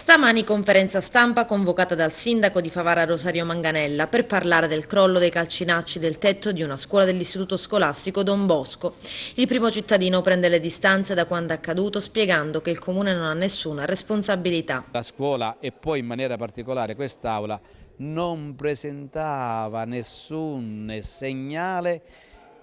Stamani conferenza stampa convocata dal sindaco di Favara Rosario Manganella per parlare del crollo dei calcinacci del tetto di una scuola dell'istituto scolastico Don Bosco. Il primo cittadino prende le distanze da quanto accaduto spiegando che il comune non ha nessuna responsabilità. La scuola e poi in maniera particolare quest'Aula non presentava nessun segnale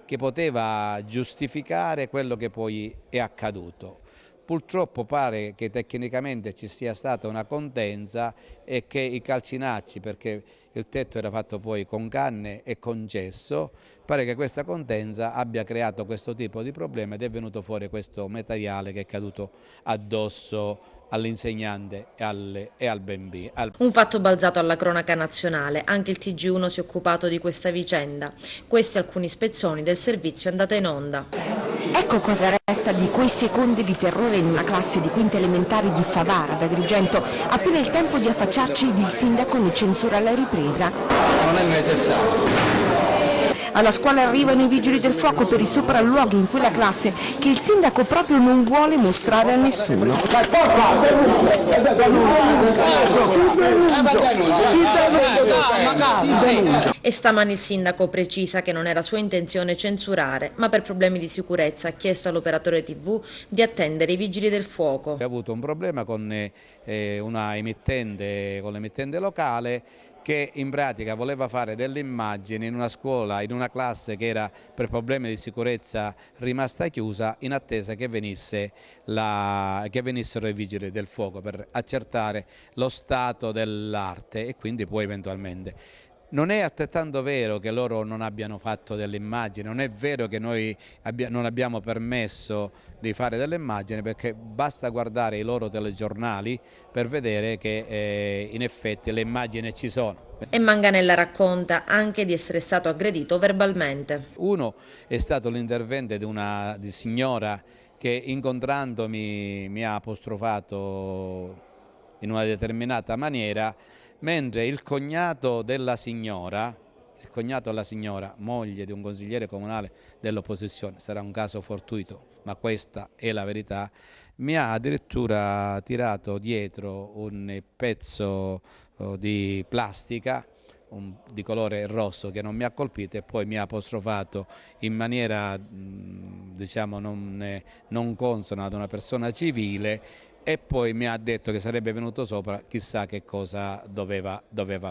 che poteva giustificare quello che poi è accaduto. Purtroppo pare che tecnicamente ci sia stata una contenza e che i calcinacci, perché il tetto era fatto poi con canne e con gesso, pare che questa contenza abbia creato questo tipo di problema ed è venuto fuori questo materiale che è caduto addosso all'insegnante e al bambino. Un fatto balzato alla cronaca nazionale, anche il TG1 si è occupato di questa vicenda. Questi alcuni spezzoni del servizio andata in onda. Ecco cosa resta di quei secondi di terrore in una classe di quinta elementare di Favara, ad Agrigento. Appena il tempo di affacciarci, il sindaco ne censura la ripresa. Non è necessario. Alla scuola arrivano i vigili del fuoco per i sopralluoghi in quella classe che il sindaco proprio non vuole mostrare a nessuno. E stamani il sindaco precisa che non era sua intenzione censurare, ma per problemi di sicurezza ha chiesto all'operatore TV di attendere i vigili del fuoco. Ha avuto un problema con l'emittente locale che in pratica voleva fare delle immagini in una scuola, in una classe che era per problemi di sicurezza rimasta chiusa in attesa che venissero i vigili del fuoco per accertare lo stato dell'arte e quindi poi eventualmente. Non è altrettanto vero che loro non abbiano fatto delle immagini, non è vero che noi non abbiamo permesso di fare delle immagini perché basta guardare i loro telegiornali per vedere che in effetti le immagini ci sono. E Manganella racconta anche di essere stato aggredito verbalmente. Uno è stato l'intervento di una signora che incontrandomi mi ha apostrofato in una determinata maniera, mentre il cognato della signora, moglie di un consigliere comunale dell'opposizione, sarà un caso fortuito, ma questa è la verità, mi ha addirittura tirato dietro un pezzo di plastica di colore rosso che non mi ha colpito e poi mi ha apostrofato in maniera diciamo non consona ad una persona civile e poi mi ha detto che sarebbe venuto sopra chissà che cosa doveva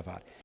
fare.